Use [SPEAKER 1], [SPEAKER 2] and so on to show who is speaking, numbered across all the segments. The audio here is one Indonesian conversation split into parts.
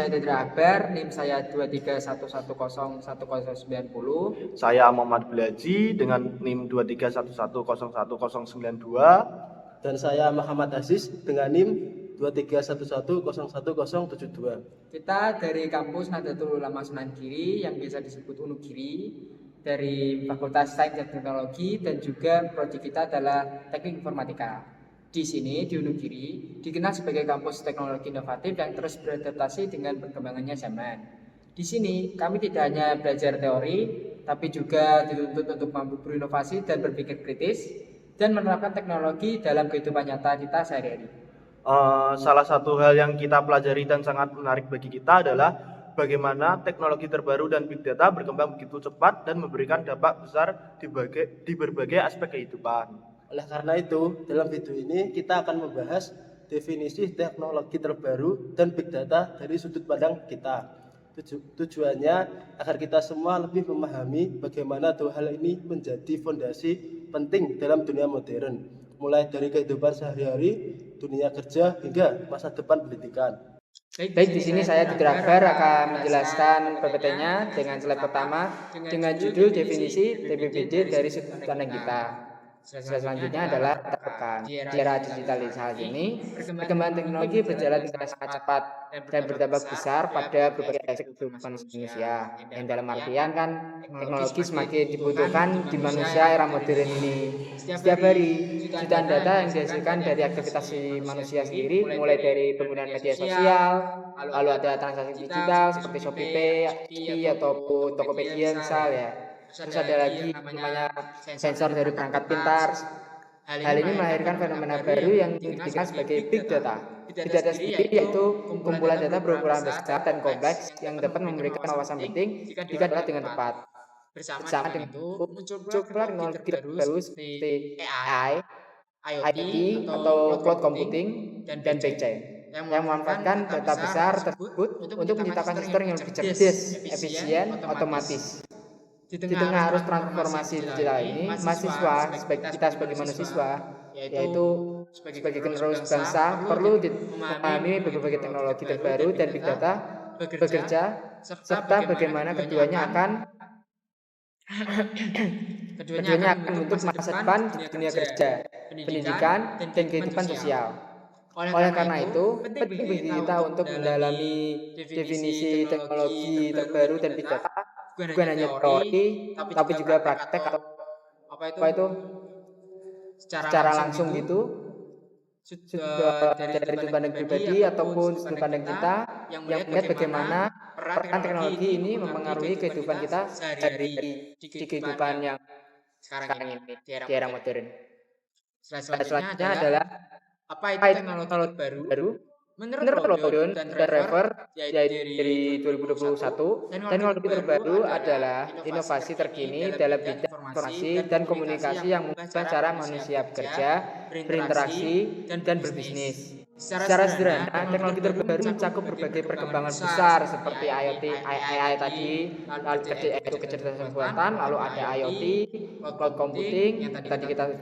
[SPEAKER 1] Saya Dedra Akbar, NIM saya 231101090.
[SPEAKER 2] Saya Muhammad Belaji dengan NIM 231101092.
[SPEAKER 3] Dan saya Muhammad Aziz dengan NIM 231101072.
[SPEAKER 1] Kita dari kampus Nahdlatul Ulama Sunan Giri yang biasa disebut UNU Giri, dari Fakultas Sains dan Teknologi, dan juga prodi kita adalah Teknik Informatika. Di sini di UNU Giri dikenal sebagai kampus teknologi inovatif yang terus beradaptasi dengan perkembangannya zaman. Di sini kami tidak hanya belajar teori, tapi juga dituntut untuk mampu berinovasi dan berpikir kritis dan menerapkan teknologi dalam kehidupan nyata kita sehari-hari.
[SPEAKER 2] Salah satu hal yang kita pelajari dan sangat menarik bagi kita adalah bagaimana teknologi terbaru dan big data berkembang begitu cepat dan memberikan dampak besar di berbagai aspek kehidupan.
[SPEAKER 3] Oleh karena itu, dalam video ini kita akan membahas definisi teknologi terbaru dan big data dari sudut pandang kita. Tujuannya agar kita semua lebih memahami bagaimana dua hal ini menjadi fondasi penting dalam dunia modern, mulai dari kehidupan sehari-hari, dunia kerja, hingga masa depan pendidikan.
[SPEAKER 1] Baik, di sini saya Dedra Akbar akan menjelaskan PPT-nya dengan slide pertama dengan judul definisi TPBD dari sudut pandang kita. Selanjutnya adalah tekan. Di era digitalisasi ini, perkembangan teknologi berjalan dengan sangat cepat dan berdampak besar pada berbagai aspek kehidupan manusia. Yang dalam artian kan teknologi semakin dibutuhkan di manusia era modern ini. Setiap hari, jutaan data yang dihasilkan dari aktivitas manusia sendiri, mulai dari penggunaan media sosial, lalu ada transaksi digital seperti Shopee, Alipay, ataupun Tokopedia misal ya. Terus ada lagi namanya sensor dari perangkat pintar. Hal ini melahirkan fenomena baru yang dikenal sebagai big data. Big data sendiri yaitu kumpulan data berukuran besar dan kompleks yang dapat memberikan wawasan penting jika diolah dengan tepat. Bersama dengan itu muncul teknologi baru seperti AI, IoT atau cloud computing dan blockchain yang memanfaatkan data besar tersebut untuk menciptakan sistem yang lebih cerdas, efisien, otomatis. Di tengah arus transformasi digital ini, mahasiswa kita sebagai mahasiswa, yaitu sebagai penerus bangsa, perlu memahami berbagai teknologi terbaru dan big data bekerja, serta bagaimana keduanya akan membentuk masa depan di dunia kerja, pendidikan, dan kehidupan sosial. Oleh karena itu, penting bagi kita untuk mendalami definisi teknologi terbaru dan big data, bukan hanya teori, tapi juga praktek atau apa itu secara langsung gitu, dari sudut pandang pribadi ataupun sudut pandang kita yang melihat bagaimana peran teknologi ini mempengaruhi kehidupan kita sehari-hari di kehidupan yang sekarang ini di era modern. Selanjutnya adalah apa itu teknologi baru? Menurut Lodon dan Rever dari 2021, teknologi terbaru adalah inovasi terkini dalam bidang informasi dan komunikasi yang mengubah cara manusia bekerja, berinteraksi, dan berbisnis. Secara sederhana, teknologi terbaru mencakup berbagai perkembangan besar seperti IoT, AI tadi, lalu yaitu kecerdasan buatan, lalu ada IoT, cloud computing yang tadi kita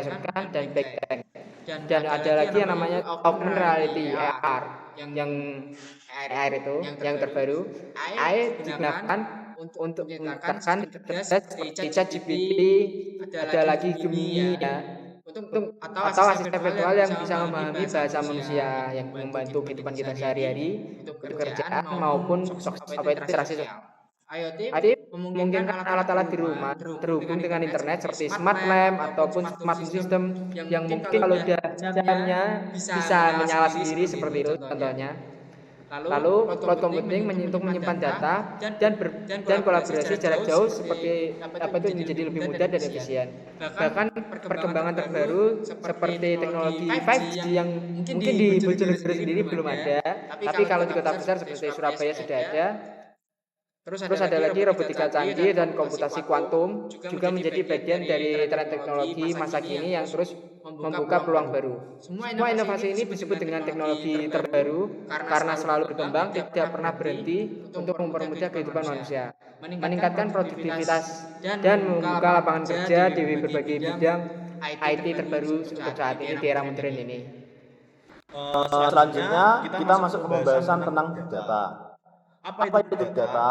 [SPEAKER 1] sebutkan, dan blockchain. Dan ada lagi yang namanya augmented reality AR yang AR itu yang terbaru. AI digunakan untuk menciptakan cerdas seperti ChatGPT, ada lagi Gemini ya, atau asisten virtual yang bisa memahami bahasa manusia yang membantu kehidupan kita sehari-hari untuk pekerjaan maupun interaksi sosial. IoT memungkinkan alat-alat di rumah terhubung dengan internet seperti smart lamp ataupun smart system yang mungkin kalau jamnya bisa menyala sendiri seperti itu contohnya. Lalu cloud computing untuk menyimpan data dan kolaborasi jarak jauh seperti apa itu menjadi lebih mudah dan efisien. Bahkan perkembangan terbaru seperti teknologi 5G yang mungkin di Bojonegoro sendiri belum ada, tapi kalau di kota besar seperti Surabaya sudah ada. Terus ada lagi robotika canggih dan komputasi kuantum juga menjadi bagian dari tren teknologi masa kini yang terus membuka peluang baru. Semua inovasi ini disebut dengan teknologi terbaru karena selalu berkembang, tidak pernah berhenti untuk mempermudah kehidupan manusia, meningkatkan produktivitas dan membuka lapangan kerja di berbagai bidang IT terbaru untuk saat ini di era modern ini.
[SPEAKER 2] Selanjutnya kita masuk ke pembahasan tentang big data. Apa itu big data?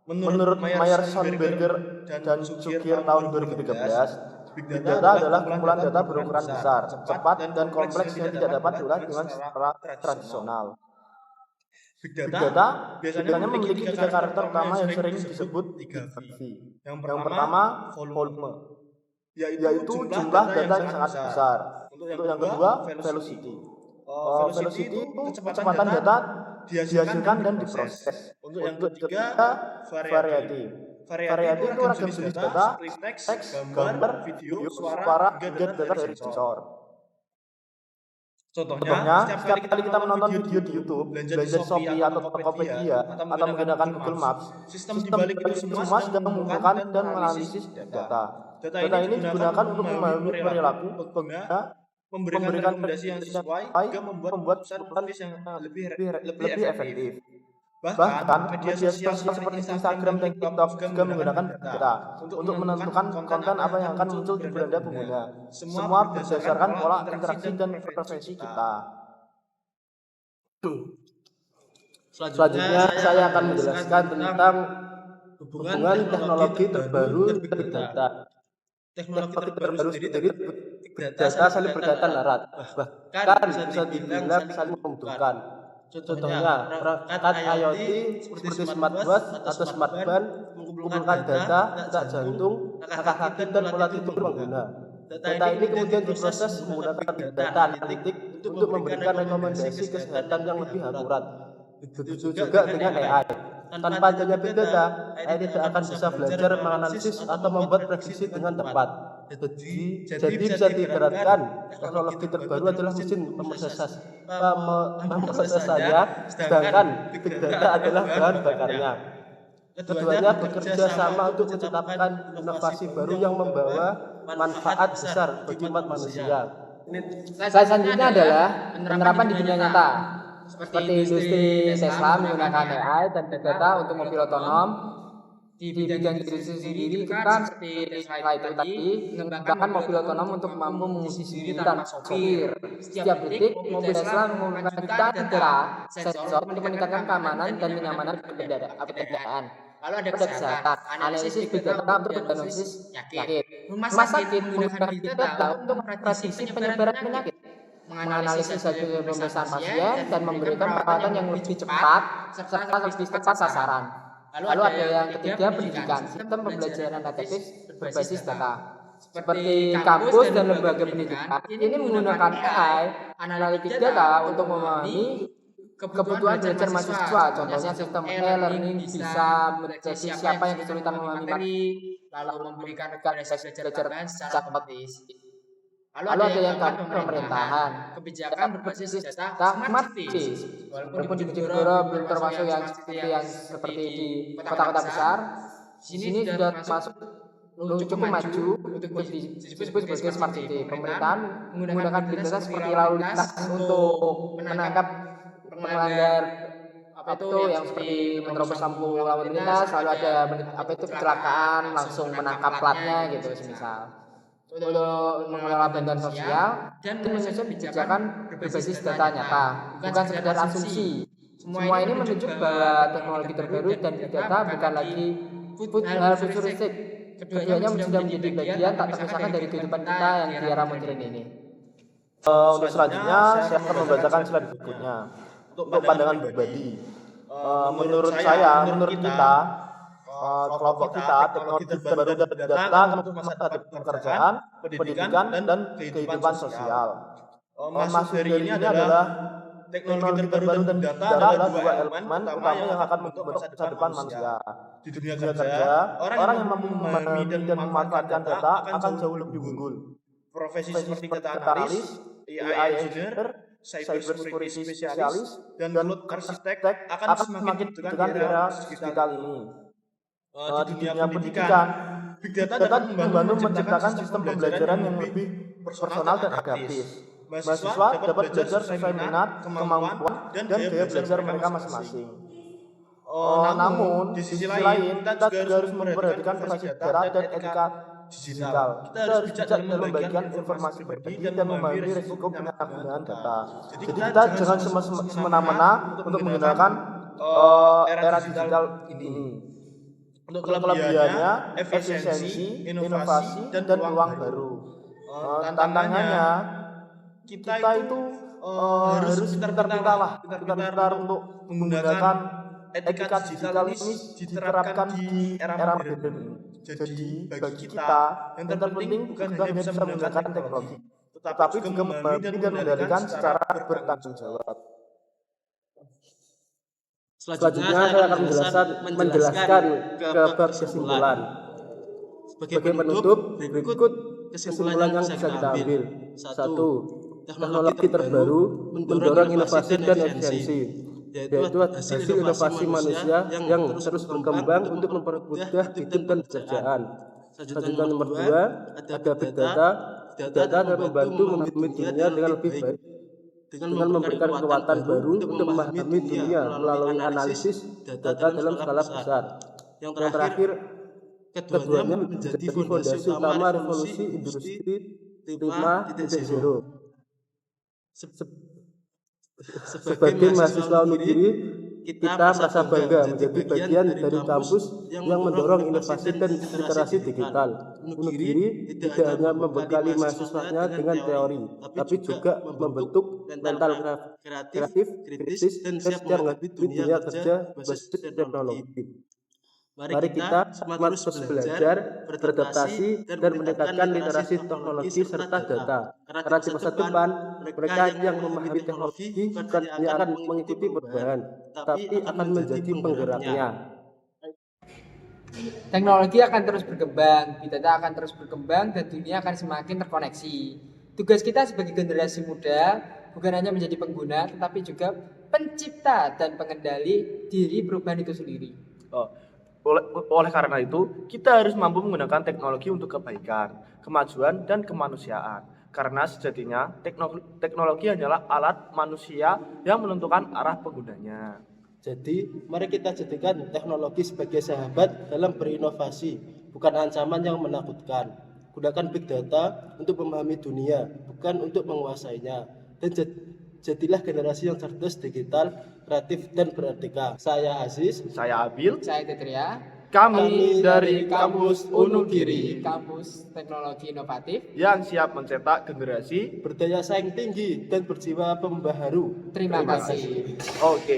[SPEAKER 2] Menurut Meyer Schoenberger dan Sugir tahun 2013, big data adalah kumpulan data berukuran besar, cepat, dan kompleks yang tidak dapat diolah dengan cara tradisional. Big data biasanya memiliki 3 karakter utama yang sering disebut 3V. Yang pertama, volume, yaitu jumlah data yang sangat besar. Untuk yang kedua, velocity. Velocity itu kecepatan data dihasilkan dan diproses. Untuk yang ketiga, variety. Variety itu ragam jenis data, teks, gambar, video, suara, hingga data dari sensor. Contohnya, setiap kali kita menonton video di YouTube, belanja di Shopee atau Tokopedia, atau menggunakan Google Maps, sistem di balik itu semua sudah mengumpulkan dan menganalisis data. Data ini digunakan untuk memahami perilaku pengguna, memberikan rekomendasi yang sesuai, hingga membuat keputusan yang lebih efektif. Bahkan media sosial seperti Instagram dan TikTok juga menggunakan data untuk menentukan konten apa yang akan muncul di beranda pengguna. Semua berdasarkan pola interaksi dan preferensi kita.
[SPEAKER 3] Selanjutnya saya akan menjelaskan tentang hubungan teknologi terbaru dan big data. Teknologi terbaru sendiri big data saling berkaitan erat, bahkan bisa dibilang saling membutuhkan. Contohnya, perangkat IoT seperti smartwatch atau smartband mengumpulkan data detak jantung, langkah kaki, dan pola tidur pengguna. Data ini kemudian diproses menggunakan data analitik untuk memberikan rekomendasi kesehatan yang lebih akurat. Begitu juga dengan AI. Tanpa adanya big data, AI tidak akan bisa belajar, menganalisis, atau membuat prediksi dengan tepat. Jadi bisa diibaratkan teknologi terbaru adalah mesin pemrosesannya, sedangkan big data adalah bahan bakarnya. Keduanya bekerja sama untuk menciptakan inovasi baru yang membawa manfaat besar bagi umat manusia.
[SPEAKER 1] Slide selanjutnya adalah penerapan di dunia nyata, seperti industri Tesla menggunakan AI dan big data untuk mobil otonom. Di bidang industri sendiri itu kan seperti slide itu tadi, mengembangkan mobil otonom untuk mampu menguji diri tanpa sopir. Setiap detik mobil Tesla mengumpulkan jutaan data sensor untuk meningkatkan keamanan dan kenyamanan kendaraan. Lalu ada kesehatan, analisis big data untuk diagnosis penyakit. Rumah sakit menggunakan big data untuk memprediksi penyebaran penyakit, menganalisis hasil pemeriksaan pasien dan memberikan perawatan yang lebih cepat serta lebih tepat sasaran. Lalu ada yang ketiga, pendidikan, sistem pembelajaran adaptif berbasis data. Seperti kampus dan lembaga pendidikan, ini menggunakan AI, analitik data untuk memahami kebutuhan belajar mahasiswa. Contohnya sistem e-learning bisa mendeteksi siapa yang kesulitan memahami materi, lalu memberikan rekomendasi belajar secara otomatis. Lalu ada yang pemerintahan, kebijakan berbasis data smart cities. Walaupun di negara belum termasuk yang seperti di kota-kota besar, sini sudah termasuk cukup maju untuk disebut sebagai smart city. Pemerintahan menggunakan big data seperti lalu lintas untuk menangkap pelanggar yang seperti menerobos lampu lalu lintas, lalu ada kecelakaan langsung menangkap platnya gitu semisal. Untuk mengelola bantuan sosial dan menyusun kebijakan berbasis data nyata, bukan sekedar asumsi. Semua ini menunjuk bahwa teknologi terbaru dan big data bukan lagi hal futuristik. Keduanya sudah menjadi bagian tak terpisahkan dari kehidupan kita yang di era modern ini.
[SPEAKER 2] Untuk selanjutnya saya akan membacakan slide berikutnya. Untuk pandangan pribadi, menurut kita, kelompok kita, teknologi terbaru dan data akan masa depan pekerjaan, pendidikan, dan kehidupan sosial. Maksud dari ini adalah teknologi terbaru dan data adalah dua elemen utama yang akan membentuk masa depan manusia. Di dunia kerja, orang yang mampu memahami dan memanfaatkan data akan jauh lebih unggul. Profesi seperti data analis, AI engineer, cybersecurity spesialis, dan cloud arsitek akan semakin dibutuhkan di era digital ini. Di dunia pendidikan, big data dapat membantu menciptakan sistem pembelajaran yang lebih personal dan adaptif. Mahasiswa dapat belajar sesuai minat, kemampuan, dan gaya belajar mereka masing-masing. Namun, di sisi lain, kita juga harus memperhatikan privasi data dan etika digital. Kita harus bijak dalam membagikan informasi pribadi dan memahami risiko penyalahgunaan data. Jadi kita jangan semena-mena untuk menggunakan era digital ini. Untuk kelebihannya, efisiensi, inovasi, dan peluang baru. Tantangannya, kita itu harus pintar-pintar lah, pintar-pintar untuk menggunakan etika digital ini diterapkan di era modern ini. Jadi bagi kita yang terpenting bukan hanya bisa menggunakan teknologi, tetapi juga memahami dan mengendalikan secara bertanggung jawab.
[SPEAKER 3] Selanjutnya saya akan menjelaskan ke bab kesimpulan. Sebagai penutup, berikut kesimpulan yang bisa kita ambil. 1. Teknologi terbaru mendorong inovasi dan efisiensi, yaitu hasil inovasi manusia yang terus berkembang untuk mempermudah hidup dan pekerjaan. Selanjutnya nomor 2, ada big data. Data dapat membantu memahami dunia dengan lebih baik, dengan memberikan kekuatan baru untuk memahami dunia melalui analisis data dalam skala besar. Yang terakhir, keduanya menjadi fondasi utama revolusi industri 5.0. Sebagai mahasiswa Unugiri, kita merasa bangga menjadi bagian dari kampus yang mendorong inovasi dan literasi digital. Unugiri tidak hanya membekali mahasiswanya dengan teori, tapi juga membentuk mental kreatif, kritis, dan siap menghadapi dunia kerja berbasis teknologi. Mari kita terus belajar, beradaptasi, dan meningkatkan literasi teknologi serta data. Karena di masa depan, mereka yang memahami teknologi bukan hanya akan mengikuti perubahan, tapi akan menjadi penggeraknya.
[SPEAKER 1] Teknologi akan terus berkembang, big data akan terus berkembang, dan dunia akan semakin terkoneksi. Tugas kita sebagai generasi muda bukan hanya menjadi pengguna, tetapi juga pencipta dan pengendali diri perubahan itu sendiri.
[SPEAKER 2] Oleh karena itu, kita harus mampu menggunakan teknologi untuk kebaikan, kemajuan, dan kemanusiaan. Karena sejatinya, teknologi hanyalah alat manusia yang menentukan arah penggunanya.
[SPEAKER 3] Jadi, mari kita jadikan teknologi sebagai sahabat dalam berinovasi, bukan ancaman yang menakutkan. Gunakan big data untuk memahami dunia, bukan untuk menguasainya. Dan jadilah generasi yang cerdas, digital, kreatif, dan beretika. Saya Aziz.
[SPEAKER 2] Saya Abil.
[SPEAKER 1] Saya Tetria.
[SPEAKER 2] Kami dari kampus Unugiri,
[SPEAKER 1] kampus teknologi inovatif
[SPEAKER 2] yang siap mencetak generasi
[SPEAKER 3] berdaya saing tinggi dan berjiwa pembaharu.
[SPEAKER 1] Terima kasih.
[SPEAKER 2] Oke.